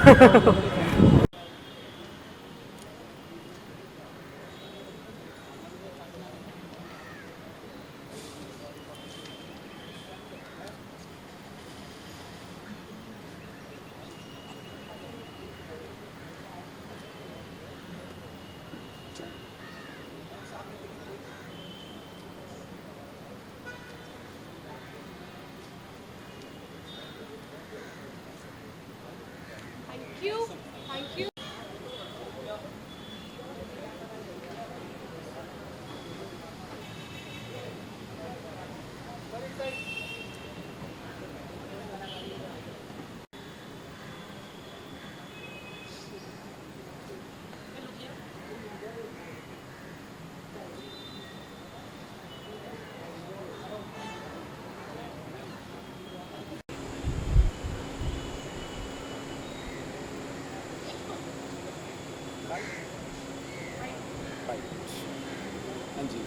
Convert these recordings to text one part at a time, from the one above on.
Thank you. Thank you. हाँ जी।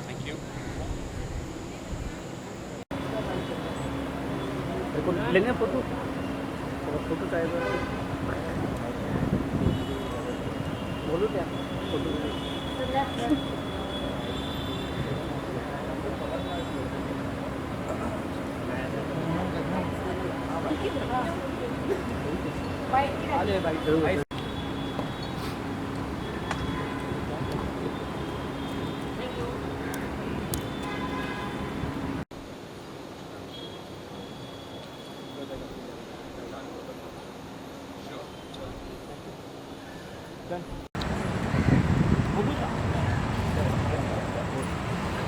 Thank you. मेरे को लेंगे फोटो, फोटो चाहिए बोलो क्या फोटो। भाई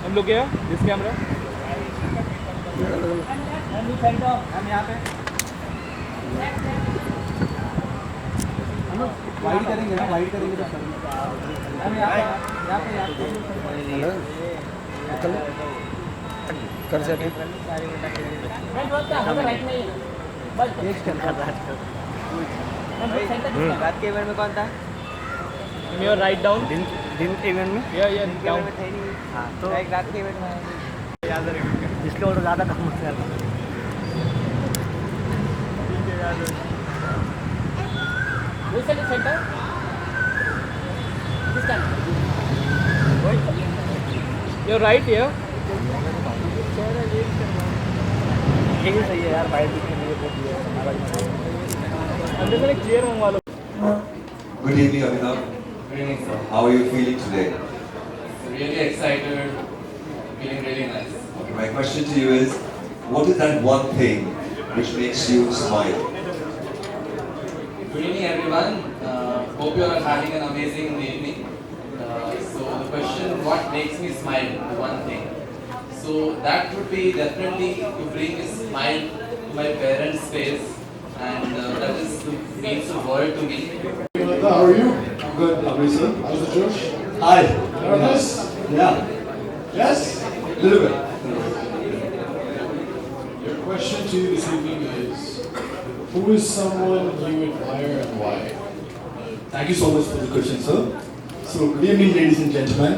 हम लोग गया दिस कैमरा। हम यहाँ पे हम लोग वाइड करेंगे ना, वाइड करेंगे तो हम यहाँ पे कर सकें रात के इवेंट में कौन था? योर राइट डाउन दिन के इवेंट में या डाउन। में थे ही नहीं। हाँ तो एक रात के इवेंट में आया नहीं। याद रखिएगा। इसके और ज़्यादा काम मत करना। सेंटर योर राइट या यही सही है यार, बाइक के लिए बहुत ही है। अंदर से क्लियर मंगवा लो। Good evening, Abhinav. Good evening, sir. How are you feeling today? Really excited, feeling really nice. Okay, my question to you is, what is that one thing which makes you smile? Good evening, everyone. Hope you are having an amazing evening. So the question, what makes me smile? The one thing. So that would be definitely to bring a smile to my parents' face, and that is means the world to me. How are you? I'm good. Amazing. How's the Josh? Hi. Nervous? Yeah. Yes? Little bit. Your question to you this evening is, who is someone you admire and why? Thank you so much for the question, sir. So, good evening, ladies and gentlemen.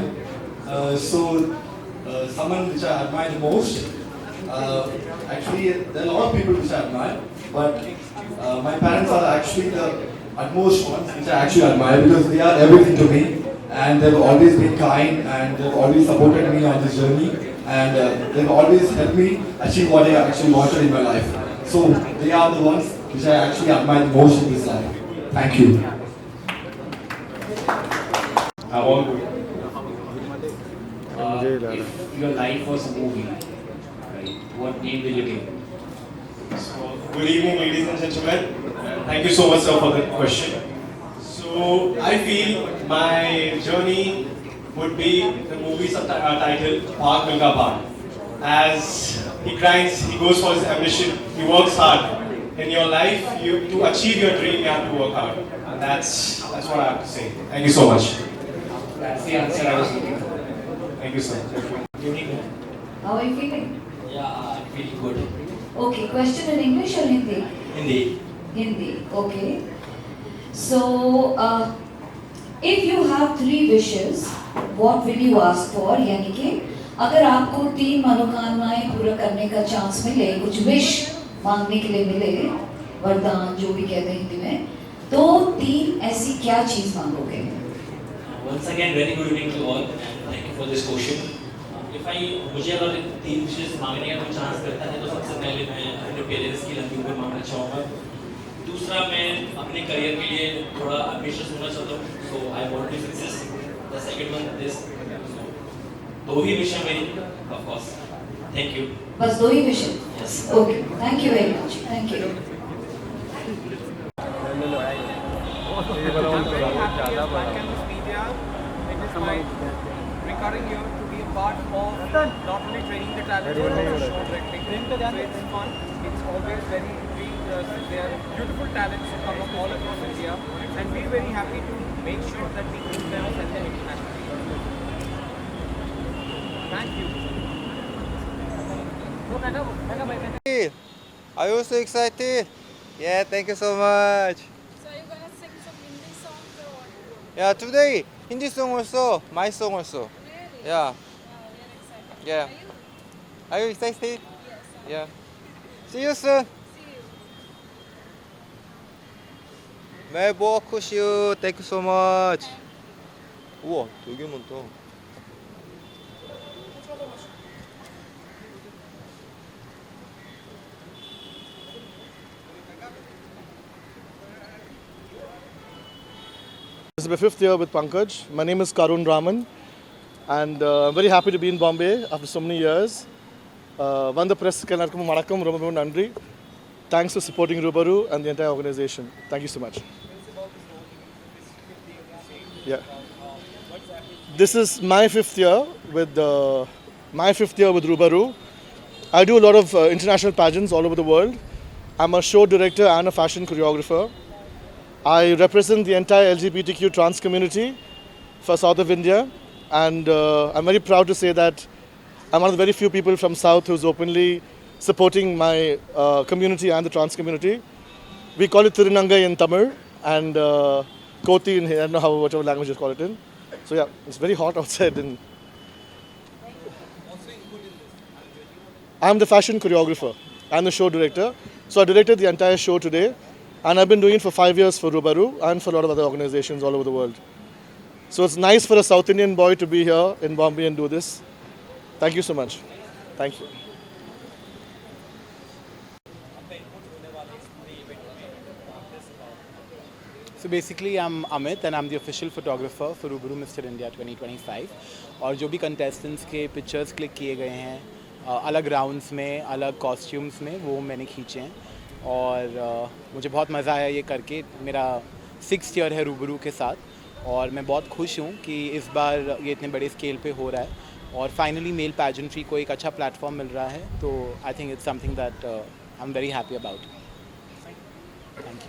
Someone which I admire the most, actually, there are a lot of people which I admire, but my parents are actually the utmost ones which I actually admire because they are everything to me, and they've always been kind, and they've always supported me on this journey, and they've always helped me achieve what I actually wanted in my life. So, they are the ones which I actually admire the most in this life. Thank you. I want if your life was a movie, right, what name will you give? So, good evening, ladies and gentlemen. Thank you so much, sir, for the question. So, I feel my journey would be the movie titled Bhag Milka Bhag. As he grinds, he goes for his ambition, he works hard. In your life, to achieve your dream, you have to work hard. And that's what I have to say. Thank you so much. That's the answer I was looking for. Thank you so much. How are you feeling? Yeah, I'm feeling good. Okay, question in English or Hindi? Hindi. Hindi, okay. So, if you have 3 wishes, what will you ask for? यानी कि अगर आपको 3 मनोकामनाएं पूरा करने का chance मिले, कुछ wish मांगने के लिए मिले, वरदान जो भी कहते हैं हिंदी में, तो 3 ऐसी क्या चीज मांगोगे? Once again, very good evening to all, and thank you for this question. मुझे अगर 3 विशेष मांगने का कोई चांस करता है तो सबसे पहले मैं अपने पेरेंट्स की लंबी उम्र मांगना चाहूँगा. दूसरा, मैं अपने करियर के लिए थोड़ा एम्बिशियस होना चाहता हूँ, so I want to success. The second one this. 2 ही विश है मेरी, ऑफ कोर्स. Thank you. बस 2 ही wish? Yes. Okay, thank you very much. Thank you. Recording here to be a part of not only training the talent but also show directing. So it's fun. It's always very there are beautiful talents who come from all across India, and we're very happy to make sure that we bring them and send them internationally. Thank you. Are you so excited? Yeah, thank you so much. So are you gonna sing some Hindi songs or what? Yeah, today Hindi song also, my song also. Really? Yeah, Wow, we are excited. yeah. Are you? Are you excited? Yes. Yeah. See you soon. See you. मैं बहुत खुश हूँ. Thank you so much. 우와, 되게 많다. This is my 5th year with Pankaj. My name is Karun Raman, and I'm very happy to be in Bombay after so many years. Vanda Press Kanarkum Marakum Rubaru Nandri. Thanks for supporting Rubaru and the entire organization. Thank you so much. Yeah. This is my 5th year with Rubaru. I do a lot of international pageants all over the world. I'm a show director and a fashion choreographer. I represent the entire LGBTQ trans community for South of India, and I'm very proud to say that I'm one of the very few people from South who's openly supporting my community and the trans community. We call it Tirunangai in Tamil and Koti in, I don't know whatever language you call it in. So yeah, it's very hot outside. And I'm the fashion choreographer and the show director. So I directed the entire show today. And I've been doing it for 5 years for Rubaru and for a lot of other organizations all over the world. So it's nice for a South Indian boy to be here in Bombay and do this. Thank you so much. Thank you. So basically I'm Amit and I'm the official photographer for Rubaru Mr. India 2025. और जो भी contestants के pictures click किए गए हैं अलग rounds में, अलग costumes में, वो मैंने खींचे हैं. और मुझे बहुत मज़ा आया ये करके. मेरा 6th year है रूबरू के साथ और मैं बहुत खुश हूँ कि इस बार ये इतने बड़े स्केल पे हो रहा है और फाइनली मेल पैजेंट्री को एक अच्छा प्लेटफॉर्म मिल रहा है. तो I think it's something that I am very happy about. Thank you.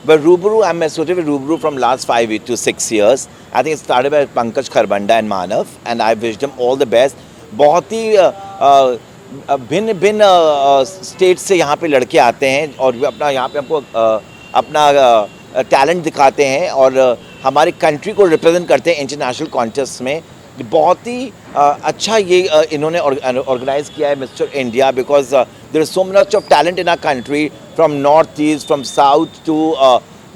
But Rubaru, I'm associated with Rubaru from last 5 to 6 years. I think it started by Pankaj Kharbanda and Manav, and I wish them all the best. बहुत ही भिन्न state से यहाँ पे लड़के आते हैं और अपना यहाँ पे हमको अपना टैलेंट दिखाते हैं और हमारी कंट्री को रिप्रेजेंट करते हैं इंटरनेशनल कॉन्टेस्ट में. बहुत ही अच्छा ये इन्होंने ऑर्गेनाइज किया है mister India because there is so much of talent in our country from north east, from south to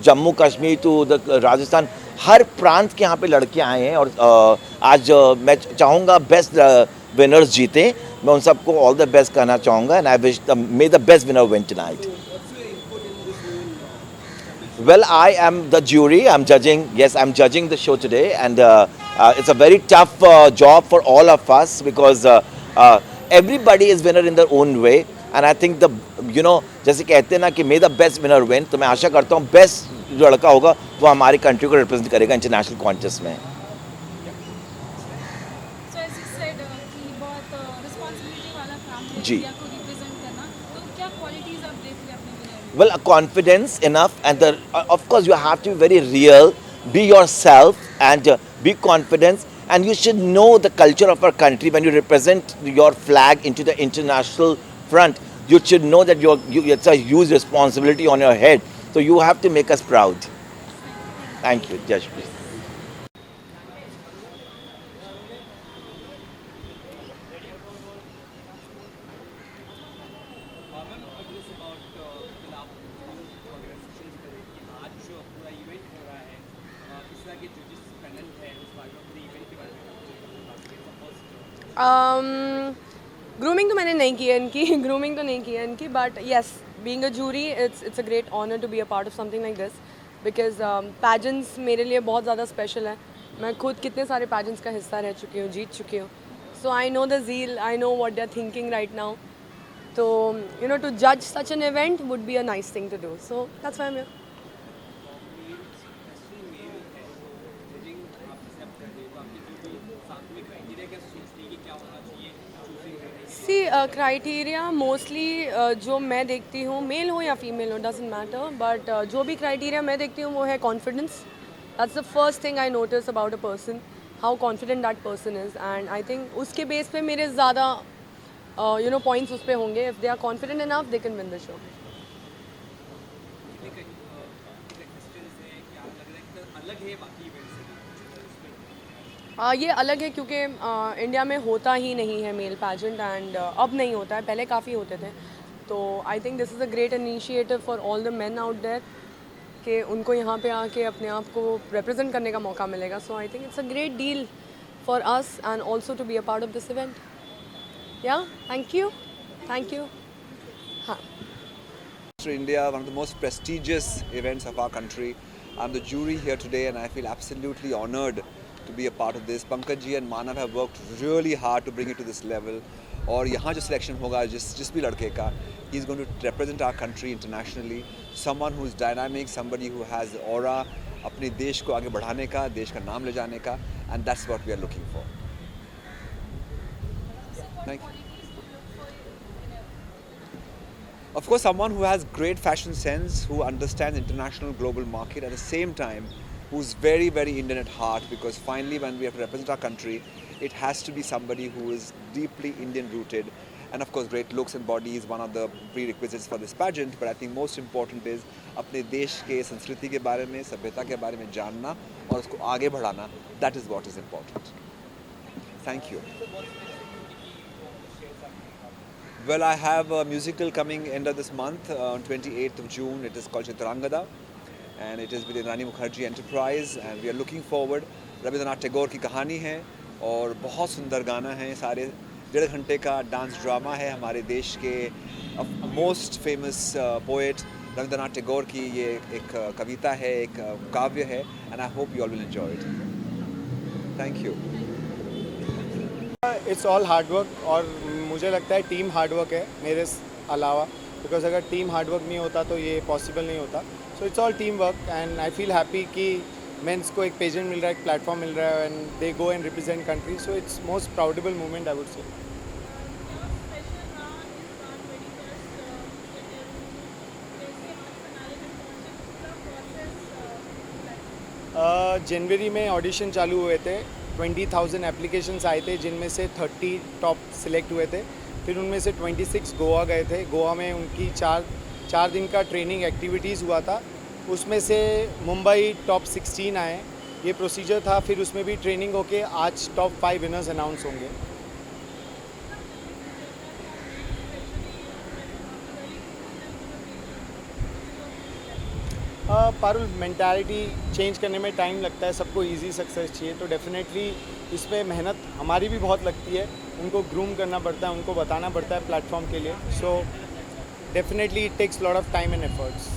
Jammu Kashmir to the Rajasthan. हर प्रांत के यहाँ पे लड़के आए हैं और आज मैं चाहूँगा बेस्ट विनर्स जीते. मैं उन सबको ऑल द बेस्ट कहना चाहूँगा and I wish may the best winner win tonight. Well, I am the jury. I'm judging. Yes, I'm judging the show today, and it's a very tough job for all of us because everybody is winner in their own way. And I think जैसे कहते हैं ना कि may the best winner win. तो मैं आशा करता हूँ best जो लड़का होगा वो हमारी कंट्री को रिप्रेजेंट करेगा इंटरनेशनल कॉन्टेस्ट में. So as you said, keyboard बहुत रिस्पॉन्सिबिलिटी वाला काम है जी। इंडिया को रिप्रेजेंट करना, तो क्या क्वालिटीज आप देख रहे हैं अपने विनर में? Well, confidence enough, and of course you have to be very real, be yourself, and be confident. And you should know the culture of our country when you represent your flag into the international front. You should know that it's a huge responsibility on your head. So you have to make us proud. Thank you, Jash. Grooming तो मैंने नहीं की है इनकी grooming तो नहीं की है इनकी but yes being a jury it's a great honour to be a part of something like this because pageants मेरे लिए बहुत ज़्यादा स्पेशल है. मैं खुद कितने सारे पैजेंट्स का हिस्सा रह चुकी हूँ, जीत चुकी हूँ. So I know the zeal, I know what they are thinking right now. तो यू नो टू जज such an event would be a nice thing to do. So that's why I am here. See criteria mostly जो मैं देखती हूँ, mail हो या female हो doesn't matter, but जो भी क्राइटेरिया मैं देखती हूँ वो है confidence. That's the first thing I notice about a person, how confident that person is. And I think उसके बेस पे मेरे ज़्यादा यू नो पॉइंट्स उस पर होंगे. If they are confident enough they can win the show. ये अलग है क्योंकि इंडिया में होता ही नहीं है मेल पैजेंट. एंड अब नहीं होता है, पहले काफ़ी होते थे. तो I think this is a great initiative for all the men out there कि उनको यहाँ पे आके अपने आप को रिप्रेजेंट करने का मौका मिलेगा. So I think it's a great deal for us and also to be a part of this event. Yeah thank you. हाँ. India, one of the most prestigious events of our country. I'm the jury here today and I feel absolutely honored to be a part of this. Pankaj ji and Manav have worked really hard to bring it to this level. और यहाँ जो selection होगा जिस भी लड़के का, he is going to represent our country internationally. Someone who is dynamic, somebody who has aura, अपने देश को आगे बढ़ाने का, देश का नाम ले जाने का, and that's what we are looking for. Thank you. Of course, someone who has great fashion sense, who understands international global market at the same time, who's very, very Indian at heart, because finally when we have to represent our country, it has to be somebody who is deeply Indian rooted. And of course, great looks and body is one of the prerequisites for this pageant, but I think most important is अपने देश के संस्कृति के बारे में, सभ्यता के बारे में जानना और उसको आगे बढ़ाना. That is what is important. Thank you. Well, I have a musical coming end of this month on 28th of June. It is called Chitrangada and it is with Rani Mukherjee Enterprise and we are looking forward. Rabindranath Tagore की कहानी है और बहुत सुंदर गाना है. सारे 1.5 घंटे का डांस ड्रामा है हमारे देश के most famous poet Rabindranath Tagore की ये एक कविता है, एक काव्य है and I hope you all will enjoy it. Thank you. It's all hard work और मुझे लगता है टीम हार्ड वर्क है मेरे अलावा, बिकॉज अगर टीम हार्ड वर्क नहीं होता तो ये पॉसिबल नहीं होता. So it's all team work and I feel happy कि मेंस को एक पेजेंट मिल रहा है, एक प्लेटफॉर्म मिल रहा है and they go and represent country. So it's most proudable moment I would say. जनवरी में ऑडिशन चालू हुए थे. 20,000 एप्लीकेशंस आए थे जिनमें से 30 टॉप सिलेक्ट हुए थे. फिर उनमें से 26 गोवा गए थे. गोवा में उनकी चार दिन का ट्रेनिंग एक्टिविटीज़ हुआ था. उसमें से मुंबई टॉप 16 आए. ये प्रोसीजर था. फिर उसमें भी ट्रेनिंग होके आज टॉप 5 विनर्स अनाउंस होंगे. पारुल, मेंटालिटी चेंज करने में टाइम लगता है. सबको इजी सक्सेस चाहिए तो डेफिनेटली इसमें मेहनत हमारी भी बहुत लगती है. उनको ग्रूम करना पड़ता है, उनको बताना पड़ता है प्लेटफॉर्म के लिए. So definitely it takes lot of time and efforts.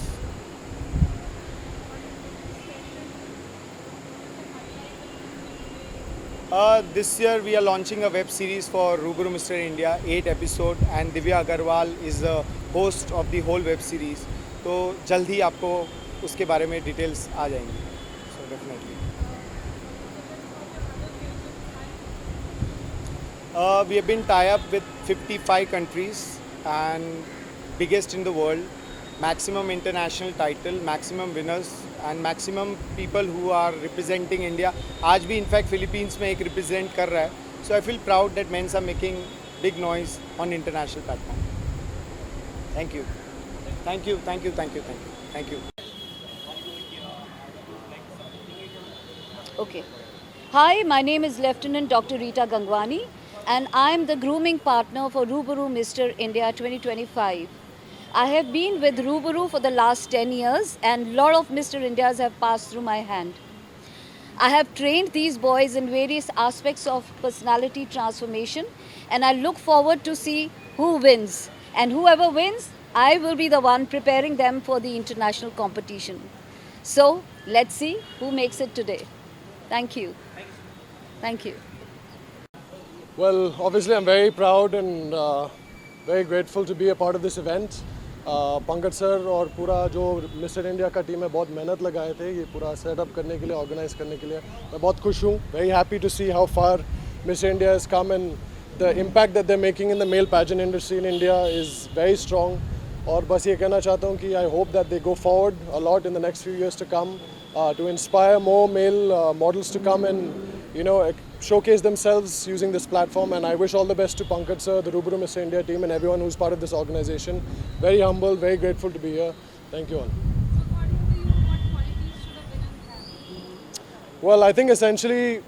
This year we are launching a web series for Ruburu Mr. India, 8 episodes and Divya Agarwal is the host of the whole web series. तो जल्द ही आपको उसके बारे में details आ जाएंगी. So definitely We have been tied up with 55 countries and biggest in the world, maximum international title, maximum winners and maximum people who are representing India. आज भी in fact Philippines में एक represent कर रहा है. So I feel proud that men's are making big noise on international platform. Thank you. Thank you, thank you, thank you, thank you, thank you. Okay. Hi, my name is Lieutenant Dr. Rita Gangwani and I am the grooming partner for Rubaru Mr. India 2025. I have been with Rubaru for the last 10 years and a lot of Mr. Indias have passed through my hand. I have trained these boys in various aspects of personality transformation and I look forward to see who wins. And whoever wins, I will be the one preparing them for the international competition. So, let's see who makes it today. Thank you. Thank you. Well, obviously I'm very proud and very grateful to be a part of this event. Pankaj sir और पूरा जो mister India का team है बहुत मेहनत लगाए थे ये पूरा सेटअप करने के लिए, ऑर्गेनाइज करने के लिए. मैं बहुत खुश हूँ. Very happy to see how far mister India has come and the impact that they are making in the male pageant industry in India is very strong. और बस ये कहना चाहता हूँ कि I hope that they go forward a lot in the next few years to come to inspire more male models to come and showcase themselves using this platform. And I wish all the best to Pankaj sir, the Rubaru Mr. India team and everyone who's part of this organization. Very humble, very grateful to be here. Thank you all. Well, I think essentially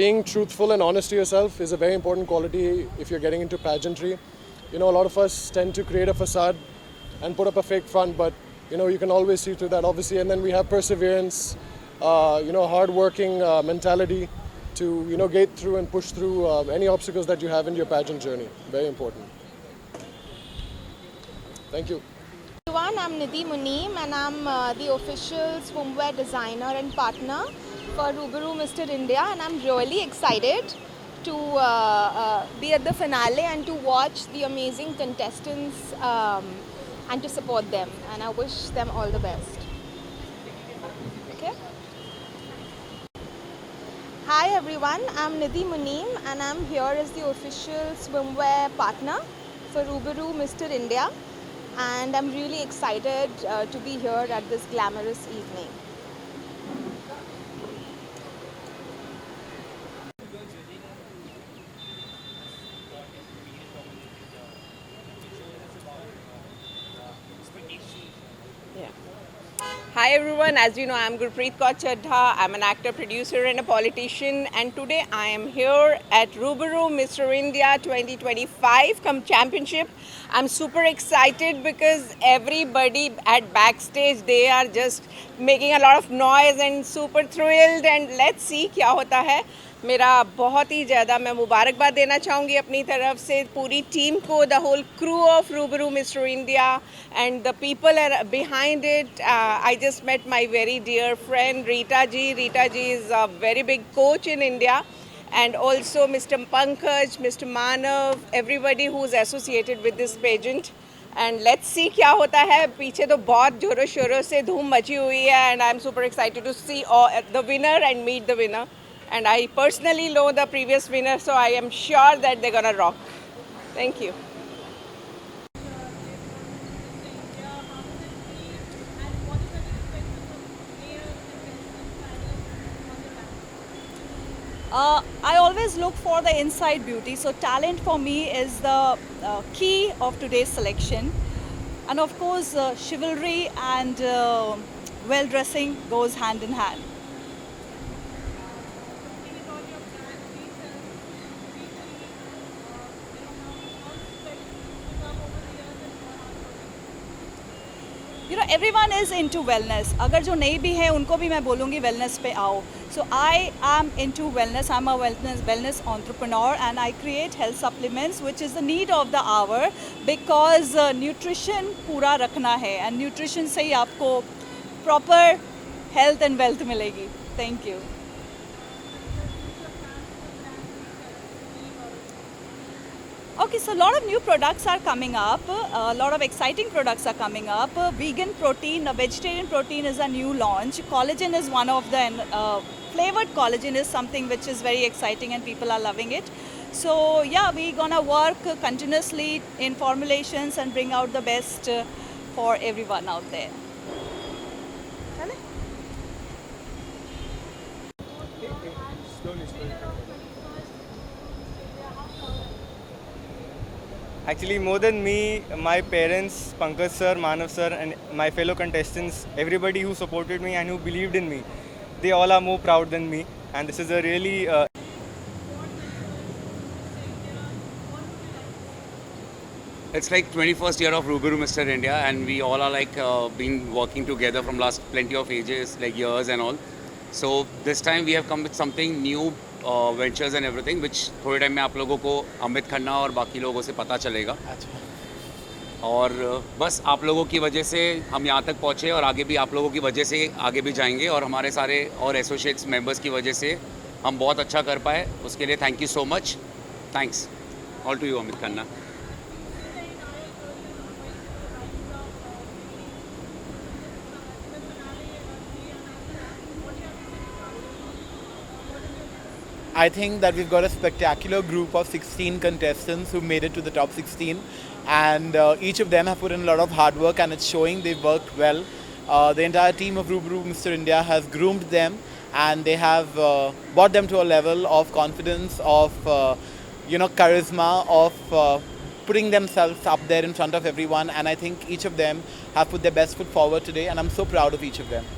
being truthful and honest to yourself is a very important quality if you're getting into pageantry. A lot of us tend to create a facade and put up a fake front, but you can always see through that, obviously. And then we have perseverance, hard-working mentality to, get through and push through any obstacles that you have in your pageant journey. Very important. Thank you. Everyone, I'm Nidhi Muneem and I'm the official swimwear designer and partner for Rubaru Mr. India. And I'm really excited to be at the finale and to watch the amazing contestants and to support them, and I wish them all the best. Okay. Hi everyone, I'm Nidhi Muneem and I'm here as the official swimwear partner for Rubaru Mr. India, and I'm really excited to be here at this glamorous evening. Hi everyone, as you know, I'm Gurpreet Kaur Chadha. I'm an actor, producer and a politician, and today I am here at Rubaru Mr. India 2025 Championship. I'm super excited because everybody at backstage, they are just making a lot of noise and super thrilled, and let's see क्या होता है. मेरा बहुत ही ज़्यादा मैं मुबारकबाद देना चाहूँगी अपनी तरफ से पूरी टीम को, the whole crew of Rubaru mister India and the people are behind it. I just met my very dear friend Rita ji. Rita ji is a very big coach in India, and also Mr. Pankaj, Mr. Manav, everybody who is associated with this pageant. And let's see क्या होता है. पीछे तो बहुत जोरों शोरों से धूम मची हुई है, and I'm super excited to see the winner and meet the winner. And I personally know the previous winner, so I am sure that they're gonna rock. Thank you. I always look for the inside beauty. So talent for me is the key of today's selection. And of course, chivalry and well-dressing goes hand in hand. Everyone is into wellness. अगर जो नहीं भी है उनको भी मैं बोलूँगी wellness पे आओ. So I am into wellness. I'm a wellness entrepreneur and I create health supplements, which is the need of the hour because nutrition पूरा रखना है and nutrition से ही आपको proper health and wealth मिलेगी. Thank you. Okay, so a lot of new products are coming up. A lot of exciting products are coming up. Vegan protein, vegetarian protein is a new launch. Collagen is one of them. Flavored collagen is something which is very exciting and people are loving it. So yeah, we're gonna work continuously in formulations and bring out the best for everyone out there. Actually, more than me, my parents, Pankaj sir, Manav sir, and my fellow contestants, everybody who supported me and who believed in me, they all are more proud than me. And this is a really It's like 21st year of Rubiru Mr. India, and we all are like been working together from last plenty of ages, like years and all. So this time we have come with something new, ventures and everything, which थोड़े time में आप लोगों को अमित खन्ना और बाकी लोगों से पता चलेगा. और बस आप लोगों की वजह से हम यहाँ तक पहुँचे और आगे भी आप लोगों की वजह से आगे भी जाएंगे और हमारे सारे और एसोसिएट्स मेंबर्स की वजह से हम बहुत अच्छा कर पाए. उसके लिए thank you so much. Thanks all to you Amit Khanna. I think that we've got a spectacular group of 16 contestants who made it to the top 16, and each of them have put in a lot of hard work, and it's showing they've worked well. The entire team of Rubiru Mr. India has groomed them, and they have brought them to a level of confidence, of charisma, of putting themselves up there in front of everyone, and I think each of them have put their best foot forward today, and I'm so proud of each of them.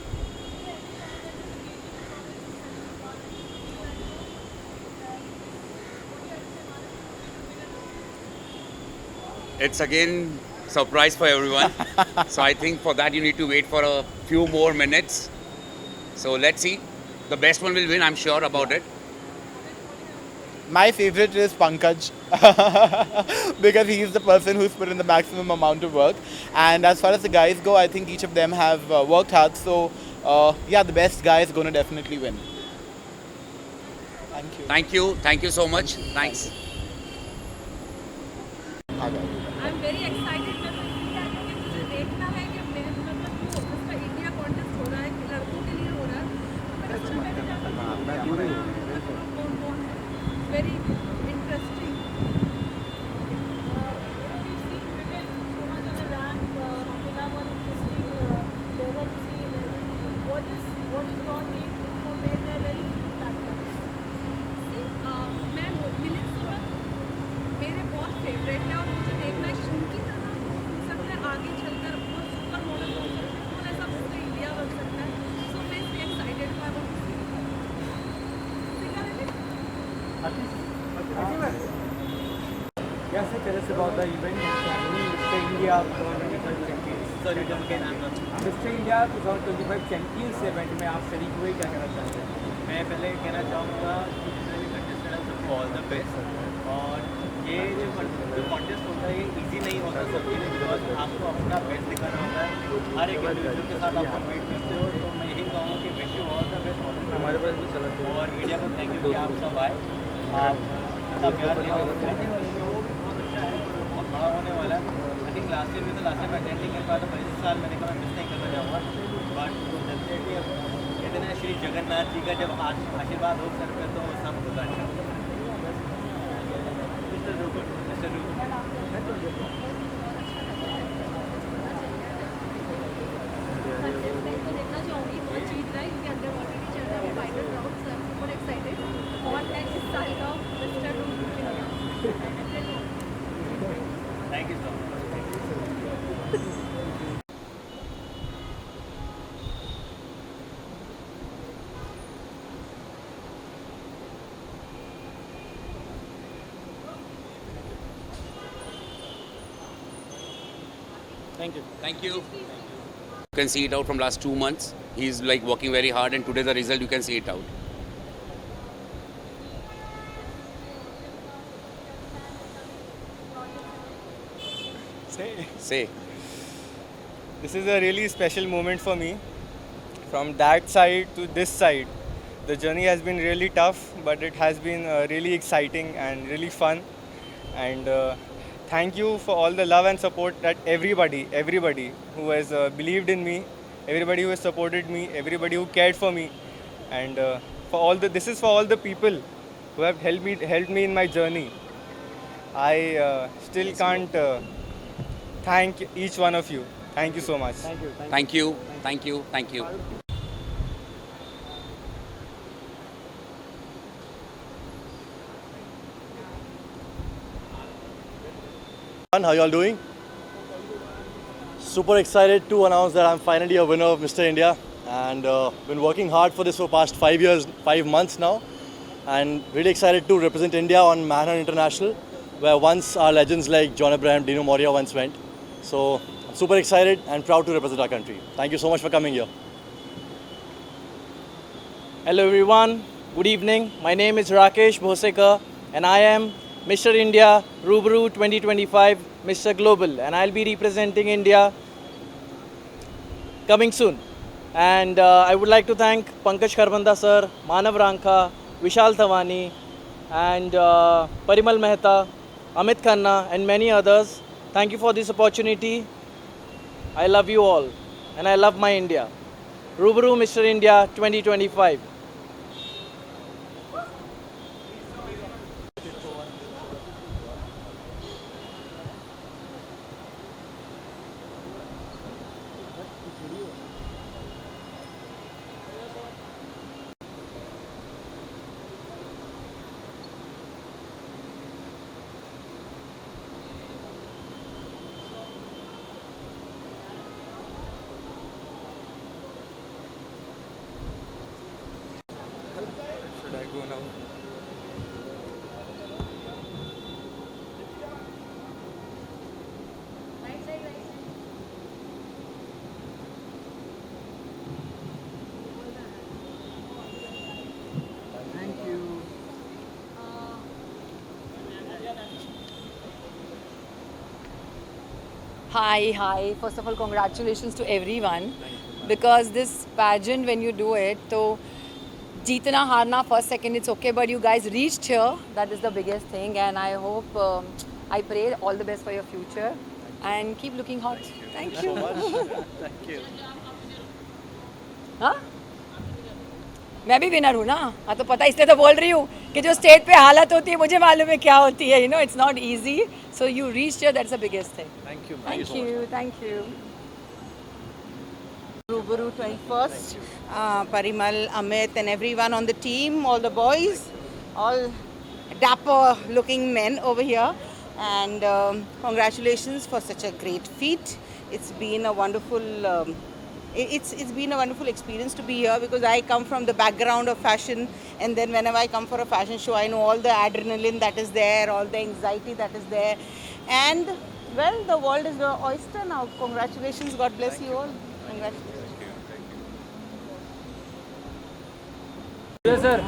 It's again surprise for everyone. So I think for that you need to wait for a few more minutes. So let's see. The best one will win, I'm sure about it. My favorite is Pankaj because he is the person who's put in the maximum amount of work. And as far as the guys go, I think each of them have worked hard. So yeah, the best guy is going to definitely win. Thank you. Thank you. Thank you so much. Thanks. I'm very excited क्योंकि मुझे देखना है कि मेरे मतलब जो उसका India contest हो रहा है लड़कों के लिए हो रहा है. Very interesting. What is your name for their very platform? मैं मिलिट्स मेरे बहुत फेवरेट है और मुझे देखना है उनकी तरह हो सकता है आगे चलकर बहुत सुपर मॉडल हो सकता है. कौन ऐसा पूरे इंडिया बन सकता है. सो मैं इसलिए एक्साइटेड हूँ. Yes, tell us about the event. Mr. India 2025 Sorry, Mr. India 2025 Champions event में आप शरीक हुए, क्या कहना चाहते हैं? मैं पहले कहना चाहूँगा कि जितने भी कंटेस्टेंट सबको ऑल द बेस्ट. और ये जो कॉन्टेस्ट होता है ये इजी नहीं होता सबके लिए, बिकॉज आपको अपना बेस्ट दिखाना होता है. हर एक इंडिविजुअल के साथ आप कम्पीट करते हो. तो मैं यही कहूँगा कि wish you all the best. हमारे पास भी चला और मीडिया को थैंक यू कि आप सब आए. आप इतना प्यार दिया बहुत अच्छा है, बहुत बड़ा होने वाला है. आई थिंक लास्ट ईयर भी तो लास्ट ईयर में अटेंडिंग कर पाया था, पर इस साल मैंने कहा मिस नहीं करना चाहूँगा. बट डेफिनेटली कहते हैं श्री जगन्नाथ जी का जब आशीर्वाद हो सर पे तो सब होता है. देखना चाहूँगी बहुत जीत रहा है क्योंकि अंडर वाटर भी चल रहा है final round. So I am super excited और नेक्स्ट साल का mister thank you so much. Thank you. Thank you. You can see it out from last 2 months. He's like working very hard, and today the result you can see it out. Say. This is a really special moment for me. From that side to this side, the journey has been really tough, but it has been really exciting and really fun. And thank you for all the love and support that everybody who has believed in me, everybody who has supported me, everybody who cared for me, and this is for all the people who have helped me in my journey. I still can't thank each one of you. Thank you so much. Thank you. How you all doing? Super excited to announce that I'm finally a winner of Mr. India, and been working hard for this for past 5 months now, and really excited to represent India on Manhunt International, where once our legends like John Abraham, Dino Moria once went. So I'm super excited and proud to represent our country. Thank you so much for coming here. Hello everyone, good evening. My name is Rakesh Bhosekar and I am Mr. India Rubaru 2025 Mr. Global, and I'll be representing India coming soon. And I would like to thank Pankaj Kharbanda sir, Manav Rankha, Vishal Thawani and Parimal Mehta, Amit Khanna and many others. Thank you for this opportunity. I love you all and I love my India. Rubaru Mr. India 2025. Should I go now? Thank you. Hi. First of all, congratulations to everyone. Because this pageant, when you do it, so jeetna, harna, first, second, it's okay. But you guys reached here. That is the biggest thing. And I hope, I pray all the best for your future. And keep looking hot. Thank you. Thank you. हाँ? मैं भी winner हूँ ना, हाँ तो पता, इसलिए तो बोल रही हूँ कि जो स्टेज पे हालत होती है मुझे मालूम है क्या होती है. It's not easy. So you reached here, that's the biggest thing. Thank you. Thank you. Rubaru 21st, Parimal, Amit and everyone on the team, all the boys, all dapper looking men over here, and congratulations for such a great feat. It's been a wonderful it's been a wonderful experience to be here, because I come from the background of fashion, and then whenever I come for a fashion show, I know all the adrenaline that is there, all the anxiety that is there, and well, the world is your oyster now. Congratulations, God bless you all. Congratulations. Yes, sir.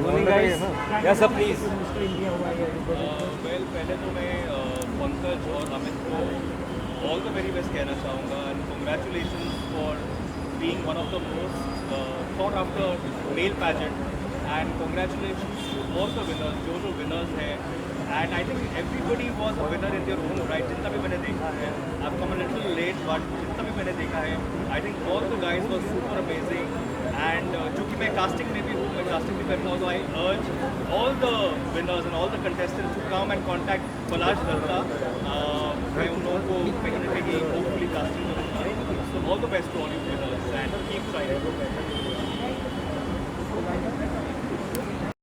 Morning, guys. Yes, sir, please. Well पहले तो मैं पंकज और अमित को all the very best कहना चाहूँगा, and congratulations for being one of the most thought after male pageant, and congratulations to all the winners जो winners हैं, and I think everybody was a winner in their own right. जितना भी मैंने देखा है, I come a little late, but जितना भी मैंने देखा है, I think all the guys was super amazing. And चूँकि मैं कास्टिंग में भी हूँ, मैं कास्टिंग भी करता हूँ, तो I urge all the winners and all the contestants to come and contact Palash Datta. मैं उन लोगों को कहीं ना कहीं होपफुली कास्टिंग करूँगा. So all the best to all you winners, and